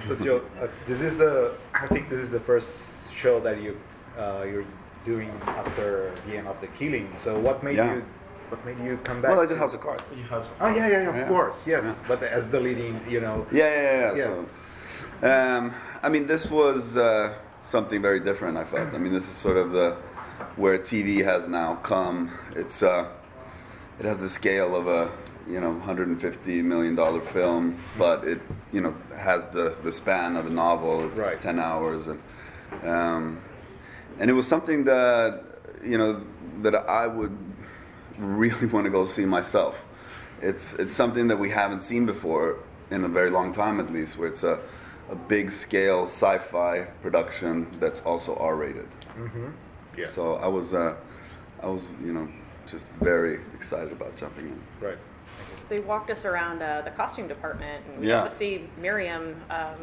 So Joe, I think this is the first show that you're doing after the end of the killing. So what made you come back? Well, I did House of Cards. Oh yeah, of course, yes. Yeah. But as the leading, Yeah. So, I mean, this was something very different. I felt. I mean, this is sort of where TV has now come. It has the scale of a $150 million film, but it has the span of a novel. It's right. 10 hours, and it was something that that I would really want to go see myself. It's something that we haven't seen before in a very long time, at least, where it's a big scale sci-fi production that's also R-rated. Mm-hmm. Yeah. So I was just very excited about jumping in. Right. They walked us around the costume department, and we got to see Miriam.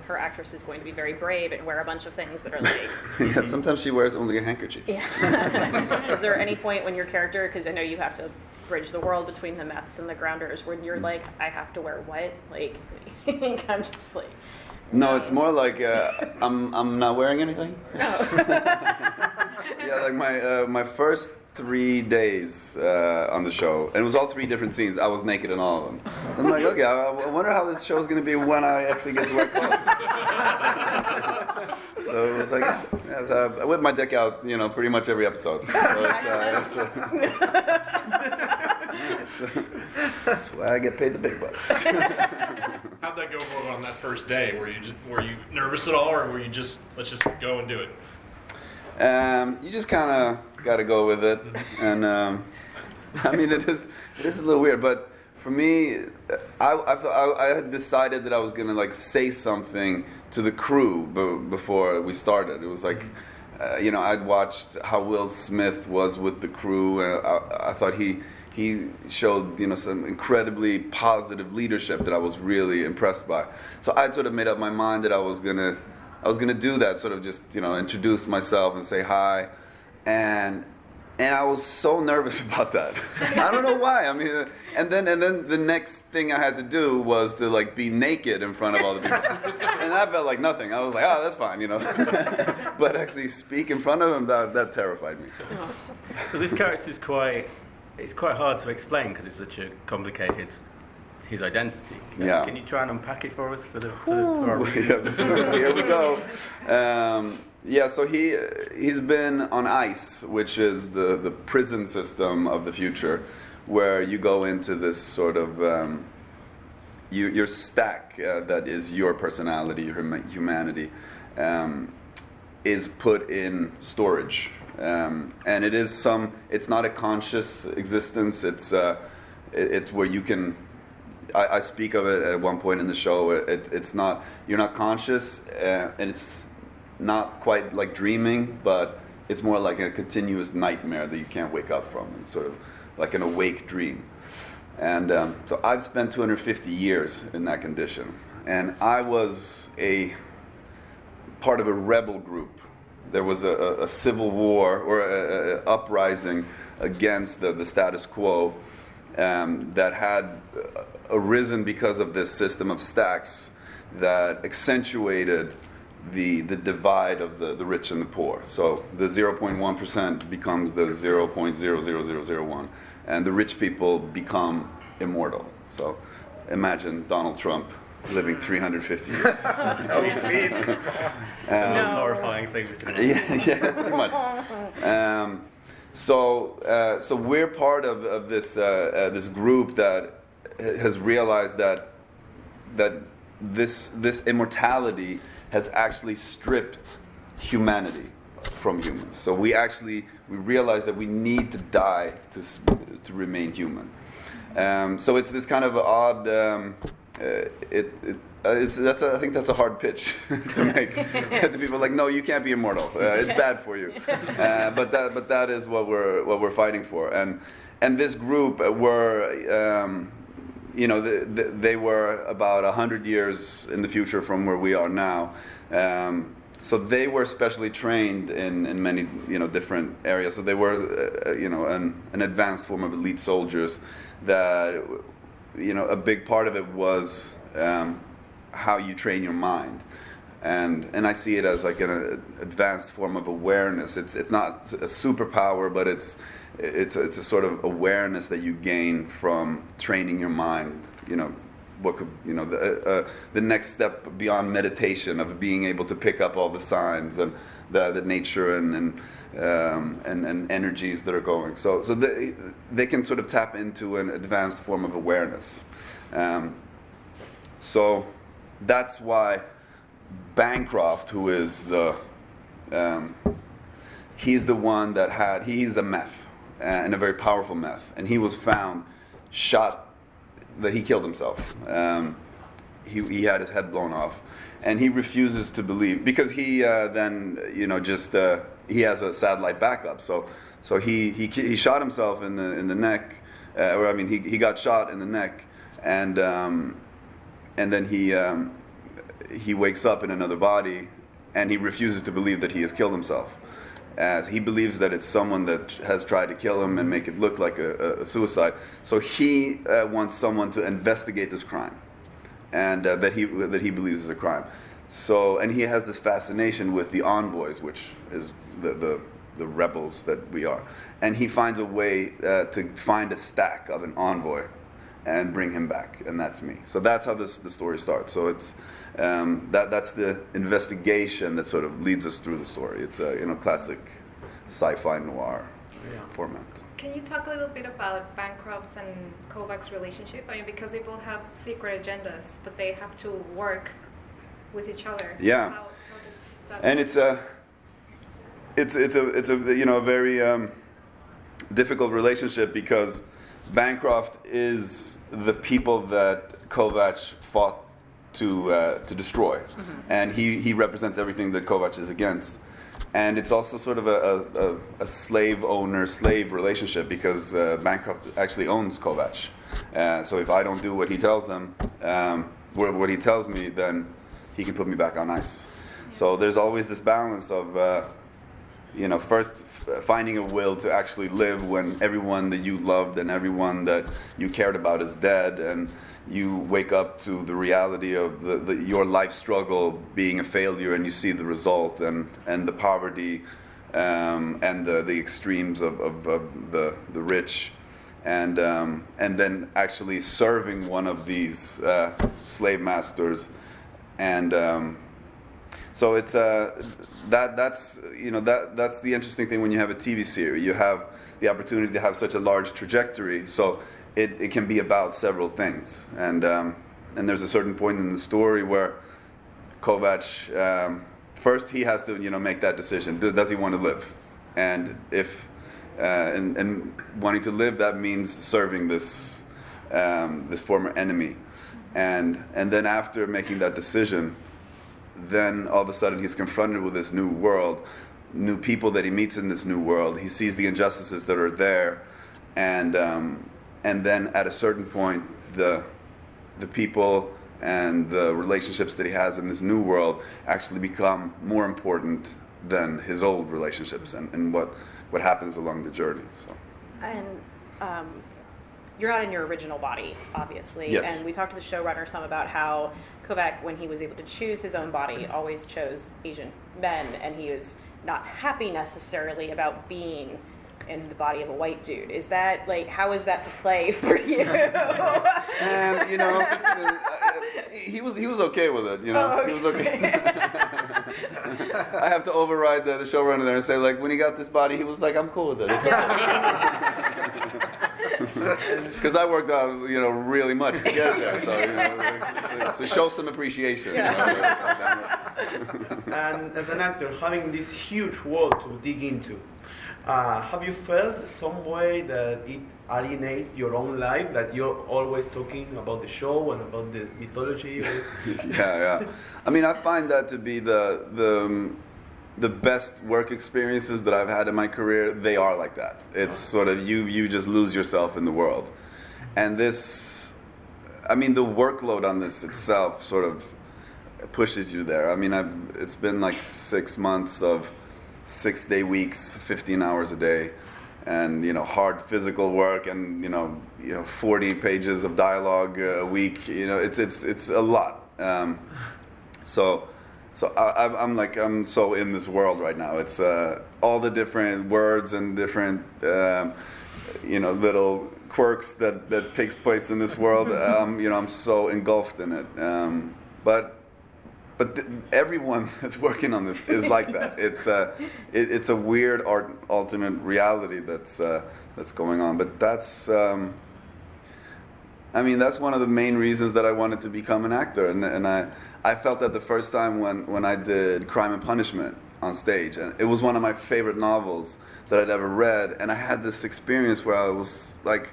Her actress is going to be very brave and wear a bunch of things that are like. Yeah, sometimes she wears only a handkerchief. Yeah. Is there any point when your character, because I know you have to bridge the world between the Meths and the Grounders, when you're like, I have to wear what? Like, I'm just like. No, it's more like I'm not wearing anything. No. Yeah, like my first 3 days on the show, and it was all 3 different scenes. I was naked in all of them. So I'm like, okay, I wonder how this show is going to be when I actually get to wear clothes. So it was like, I whip my dick out, pretty much every episode. So that's why I get paid the big bucks. How'd that go on that first day? Were you nervous at all, or were you just let's just go and do it? You just kind of got to go with it, and I mean it is a little weird, but for me, I had decided that I was gonna say something to the crew before we started. It was like, I'd watched how Will Smith was with the crew, and I thought he showed some incredibly positive leadership that I was really impressed by. So I'd sort of made up my mind that I was gonna do that, sort of just introduce myself and say hi, and I was so nervous about that. I don't know why. I mean, and then the next thing I had to do was to be naked in front of all the people, and that felt like nothing. I was like, oh, that's fine, But actually speak in front of them, that terrified me. So this character is quite hard to explain because it's such a complicated. His identity. Can you try and unpack it for us for our readers? Here we go. So he's been on ICE, which is the prison system of the future, where you go into this sort of your stack that is your personality, your humanity, is put in storage, and it's not a conscious existence. It's where you can. I speak of it at one point in the show. You're not conscious, and it's not quite like dreaming, but it's more like a continuous nightmare that you can't wake up from. It's sort of like an awake dream. And so I've spent 250 years in that condition. And I was a part of a rebel group. There was a civil war or a uprising against the status quo that had arisen because of this system of stacks that accentuated the divide of the rich and the poor. So the 0.1% becomes the 0.00001, and the rich people become immortal. So imagine Donald Trump living 350 years. Horrifying thing. Yeah, pretty much. So we're part of this group that has realized that this immortality has actually stripped humanity from humans. So we realize that we need to die to remain human. So it's this kind of odd. I think that's a hard pitch to make to people. Like, no, you can't be immortal. It's bad for you. But that is what we're fighting for. And this group were. They were about 100 years in the future from where we are now. So they were specially trained in many different areas. So they were an advanced form of elite soldiers. That a big part of it was how you train your mind. And I see it as like an advanced form of awareness. It's not a superpower, but it's a sort of awareness that you gain from training your mind. What could the next step beyond meditation of being able to pick up all the signs and the nature and energies that are going. So they can sort of tap into an advanced form of awareness. So that's why Bancroft, who is he's the one that he's a meth, and a very powerful meth, and he was found shot, that he killed himself. He had his head blown off, and he refuses to believe, because he he has a satellite backup. So he shot himself in the neck, he got shot in the neck, and then he wakes up in another body, and he refuses to believe that he has killed himself, as he believes that it's someone that has tried to kill him and make it look like a suicide. So he wants someone to investigate this crime, and that he believes is a crime. So, and he has this fascination with the envoys, which is the rebels that we are, and he finds a way to find a stack of an envoy and bring him back, and that's me. So that's how the story starts. So it's that's the investigation that sort of leads us through the story. It's a classic sci-fi noir format. Can you talk a little bit about Bancroft's and Kovach's relationship? Because they both have secret agendas, but they have to work with each other. Yeah, how does that and work? it's a very difficult relationship, because Bancroft is the people that Kovach fought to destroy, and he represents everything that Kovach is against. And it's also sort of a slave relationship, because Bancroft actually owns Kovach. So if I don't do what he tells him, what he tells me, then he can put me back on ice. So there's always this balance of first finding a will to actually live when everyone that you loved and everyone that you cared about is dead, and you wake up to the reality of your life struggle being a failure, and you see the result and the poverty and the extremes of the rich, and then actually serving one of these slave masters, and so it's that's the interesting thing when you have a TV series. You have the opportunity to have such a large trajectory, so it can be about several things. And there's a certain point in the story where Kovach, first he has to make that decision. Does he want to live? And if and wanting to live, that means serving this former enemy. And then after making that decision, then all of a sudden he's confronted with this new world, new people that he meets in this new world. He sees the injustices that are there, and then at a certain point, the people and the relationships that he has in this new world actually become more important than his old relationships and what happens along the journey. So. And you're not in your original body, obviously. Yes. And we talked to the showrunner some about how Kovach, when he was able to choose his own body, always chose Asian men, and he was not happy necessarily about being in the body of a white dude. Is that, how is that to play for you? And he was okay with it. Oh, okay. He was okay. I have to override the showrunner there and say, when he got this body, he was like, I'm cool with it. It's okay. Because I worked out, really much to get it there. So show some appreciation. And as an actor, having this huge world to dig into, have you felt some way that it alienates your own life, that you're always talking about the show and about the mythology? Yeah. I find that to be the best work experiences that I've had in my career. They are like that. It's sort of you just lose yourself in the world, and this, the workload on this itself sort of pushes you there. It's been 6 months of 6-day weeks, 15 hours a day, and hard physical work, and 40 pages of dialogue a week. It's a lot, I'm so in this world right now. It's all the different words and different little quirks that takes place in this world. I'm so engulfed in it. But everyone that's working on this is like that. It's a weird alternate reality that's going on. But that's one of the main reasons that I wanted to become an actor. And I felt that the first time when I did Crime and Punishment on stage, and it was one of my favorite novels that I'd ever read, and I had this experience where I was like,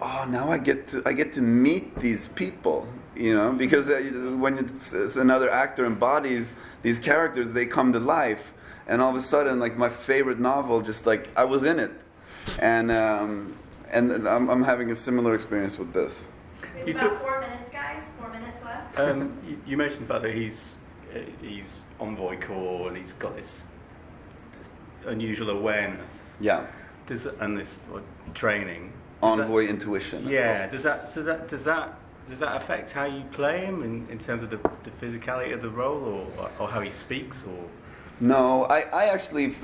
oh, now I get to meet these people, because when it's another actor embodies these characters, they come to life, and all of a sudden, like, my favorite novel, just like I was in it, and I'm having a similar experience with this. We have about 4 minutes, guys. 4 minutes left. You mentioned the fact that he's envoy corps and he's got this unusual awareness. Yeah. This training. Envoy intuition. Yeah. Does that affect how you play him in terms of the physicality of the role, or how he speaks, or? No, I actually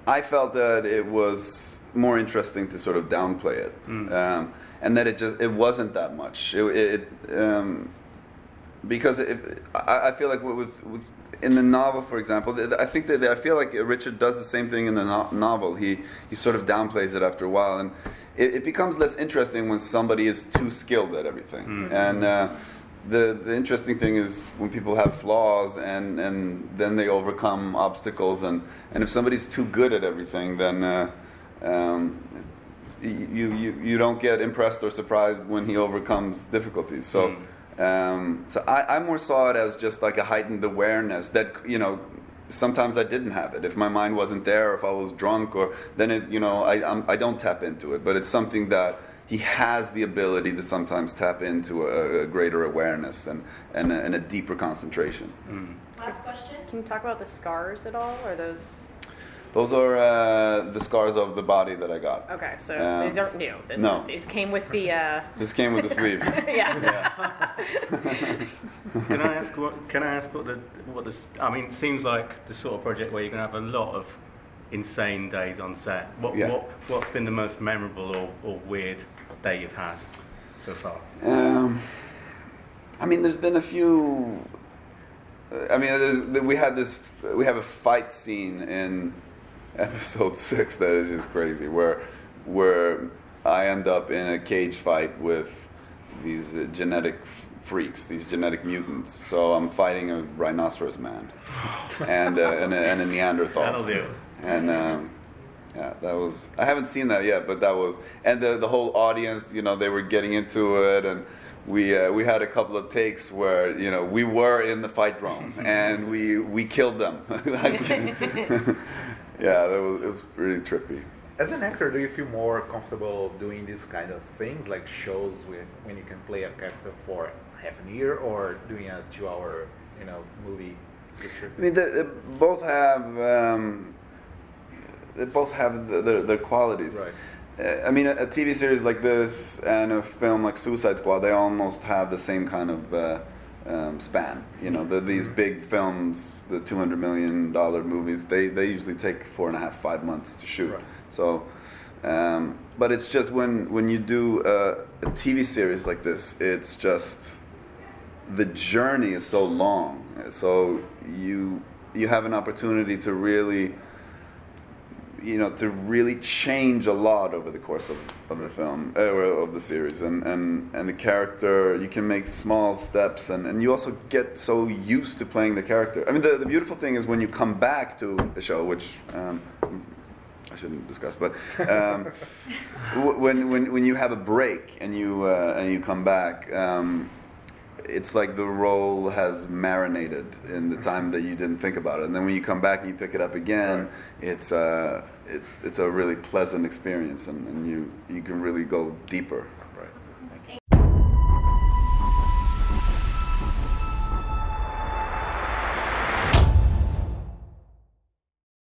I felt that it was more interesting to sort of downplay it, and that it wasn't that much. Because I feel like with in the novel, for example, I feel like Richard does the same thing in the novel. He sort of downplays it after a while, and it becomes less interesting when somebody is too skilled at everything. And the interesting thing is when people have flaws and then they overcome obstacles, and if somebody's too good at everything, then you don't get impressed or surprised when he overcomes difficulties. So. So I more saw it as just like a heightened awareness that, sometimes I didn't have it. If my mind wasn't there, if I was drunk, or then I don't tap into it. But it's something that he has the ability to sometimes tap into a greater awareness and a deeper concentration. Last question. Can you talk about the scars at all? Or those? Those are the scars of the body that I got. Okay, so these aren't new. No. These came with the... This came with the sleeve. Yeah. Can I ask what it seems like the sort of project where you're going to have a lot of insane days on set. What's been the most memorable or weird day you've had so far? There's been a few... we have a fight scene in episode 6 that is just crazy, where I end up in a cage fight with these genetic freaks, these genetic mutants. So I'm fighting a rhinoceros man and a Neanderthal. That'll do. And that was, I haven't seen that yet, but that was, and the whole audience, they were getting into it, and we had a couple of takes where we were in the fight room and we killed them. Yeah, it was really trippy. As an actor, do you feel more comfortable doing these kind of things, like shows when you can play a character for half a year, or doing a 2-hour movie picture? They both have their qualities. Right. A TV series like this and a film like Suicide Squad, they almost have the same kind of span. These big films, the $200 million movies, they usually take 4.5-5 months to shoot. Right. So, but it's just when you do a TV series like this, it's just the journey is so long. So you have an opportunity to really change a lot over the course of the film, or of the series, and the character, you can make small steps, and you also get so used to playing the character. The beautiful thing is when you come back to a show, which I shouldn't discuss, but when you have a break and you come back, it's like the role has marinated in the time that you didn't think about it, and then when you come back and you pick it up again, it's a really pleasant experience, and you can really go deeper.